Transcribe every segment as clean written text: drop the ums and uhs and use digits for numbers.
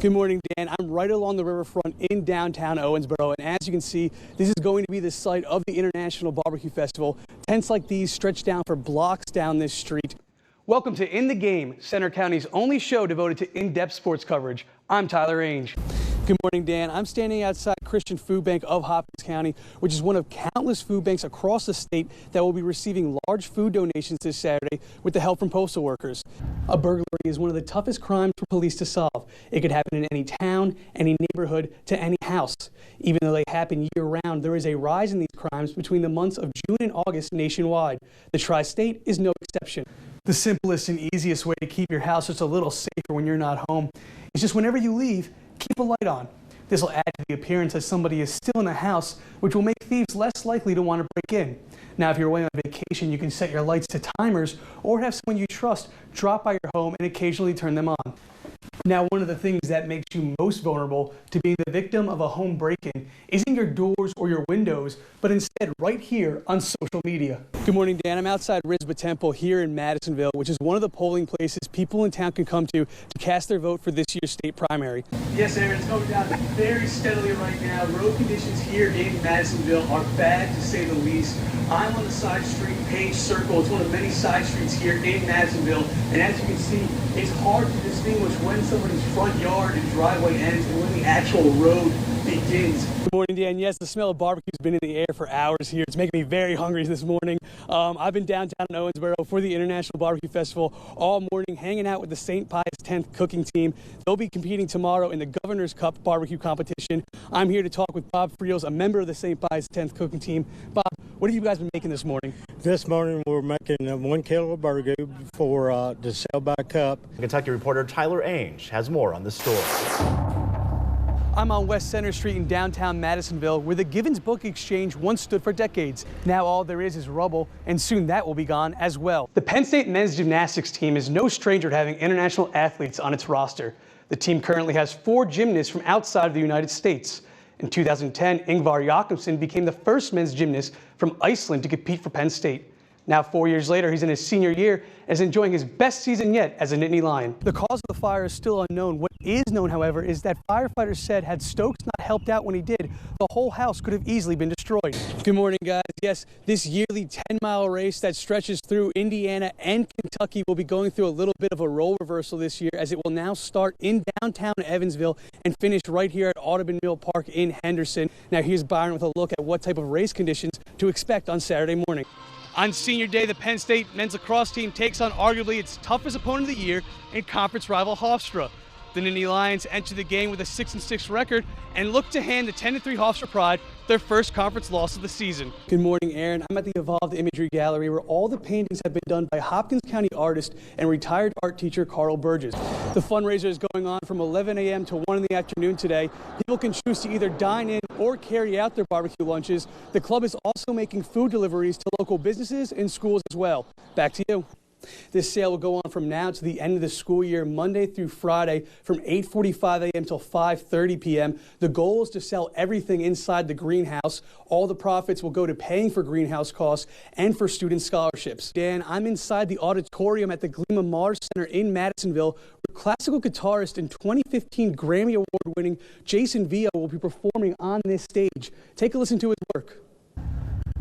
Good morning, Dan. I'm right along the riverfront in downtown Owensboro, and as you can see, this is going to be the site of the International Barbecue Festival. Tents like these stretch down for blocks down this street. Welcome to In the Game, Center County's only show devoted to in-depth sports coverage. I'm Tyler Ainge. Good morning, Dan. I'm standing outside Christian Food Bank of Hopkins County, which is one of countless food banks across the state that will be receiving large food donations this Saturday with the help from postal workers. A burglary is one of the toughest crimes for police to solve. It could happen in any town, any neighborhood, to any house. Even though they happen year-round, there is a rise in these crimes between the months of June and August nationwide. The tri-state is no exception. The simplest and easiest way to keep your house just a little safer when you're not home is just whenever you leave, keep a light on. This will add to the appearance that somebody is still in the house, which will make thieves less likely to want to break in. Now, if you're away on vacation, you can set your lights to timers or have someone you trust drop by your home and occasionally turn them on. Now, one of the things that makes you most vulnerable to being the victim of a home break-in isn't your doors or your windows, but instead right here on social media. Good morning, Dan. I'm outside Risba Temple here in Madisonville, which is one of the polling places people in town can come to cast their vote for this year's state primary. Yes, Aaron, it's going down very steadily right now. Road conditions here in Madisonville are bad to say the least. I'm on the side street, Page Circle. It's one of many side streets here in Madisonville, and as you can see, it's hard to distinguish when somebody's front yard and driveway ends and when the actual road begins. Good morning, Dan. Yes, the smell of barbecue has been in the air for hours here. It's making me very hungry this morning. I've been downtown in Owensboro for the International Barbecue Festival all morning, hanging out with the St. Pius X cooking team. They'll be competing tomorrow in the Governor's Cup barbecue competition. I'm here to talk with Bob Friels, a member of the St. Pius X cooking team. Bob, what have you guys been making this morning? This morning we're making 1 kilo of burger for to sell by cup. Kentucky reporter Tyler Ainge has more on the story. I'm on West Center Street in downtown Madisonville, where the Givens Book Exchange once stood for decades. Now all there is rubble, and soon that will be gone as well. The Penn State men's gymnastics team is no stranger to having international athletes on its roster. The team currently has 4 gymnasts from outside of the United States. In 2010, Ingvar Jakobsen became the first men's gymnast from Iceland to compete for Penn State. Now, 4 years later, he's in his senior year and is enjoying his best season yet as a Nittany Lion. The cause of the fire is still unknown. What is known, however, is that firefighters said had Stokes not helped out when he did, the whole house could have easily been destroyed. Good morning, guys. Yes, this yearly 10-mile race that stretches through Indiana and Kentucky will be going through a little bit of a role reversal this year, as it will now start in downtown Evansville and finish right here at Audubon Mill Park in Henderson. Now, here's Byron with a look at what type of race conditions to expect on Saturday morning. On senior day, the Penn State men's lacrosse team takes on arguably its toughest opponent of the year and conference rival Hofstra. The Nittany Lions enter the game with a 6-6 record and look to hand the 10-3 Hofstra Pride their first conference loss of the season. Good morning, Aaron. I'm at the Evolved Imagery Gallery, where all the paintings have been done by Hopkins County artist and retired art teacher Carl Burgess. The fundraiser is going on from 11 a.m. to 1 in the afternoon today. People can choose to either dine in or carry out their barbecue lunches. The club is also making food deliveries to local businesses and schools as well. Back to you. This sale will go on from now to the end of the school year, Monday through Friday, from 8:45 a.m. till 5:30 p.m. The goal is to sell everything inside the greenhouse. All the profits will go to paying for greenhouse costs and for student scholarships. Dan, I'm inside the auditorium at the Glima Mars Center in Madisonville, where classical guitarist and 2015 Grammy Award-winning Jason Villa will be performing on this stage. Take a listen to his work.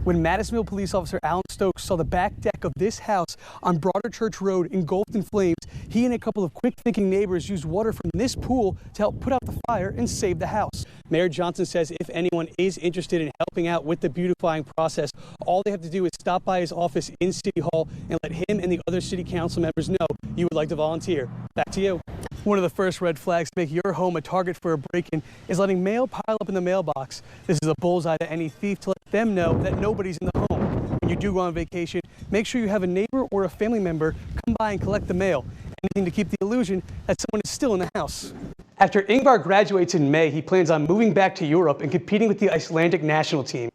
When Madisonville police officer Alan Stokes saw the back deck of this house on Broader Church Road engulfed in flames, he and a couple of quick-thinking neighbors used water from this pool to help put out the fire and save the house. Mayor Johnson says if anyone is interested in helping out with the beautifying process, all they have to do is stop by his office in City Hall and let him and the other city council members know you would like to volunteer. Back to you. One of the first red flags to make your home a target for a break-in is letting mail pile up in the mailbox. This is a bullseye to any thief to let them know that nobody's in the home. When you do go on vacation, make sure you have a neighbor or a family member come by and collect the mail. Anything to keep the illusion that someone is still in the house. After Ingvar graduates in May, he plans on moving back to Europe and competing with the Icelandic national team.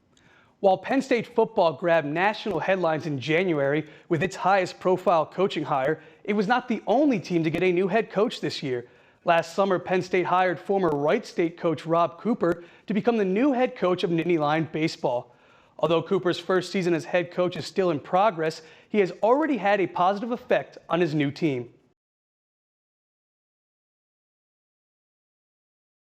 While Penn State football grabbed national headlines in January with its highest profile coaching hire, it was not the only team to get a new head coach this year. Last summer, Penn State hired former Wright State coach Rob Cooper to become the new head coach of Nittany Lion baseball. Although Cooper's first season as head coach is still in progress, he has already had a positive effect on his new team.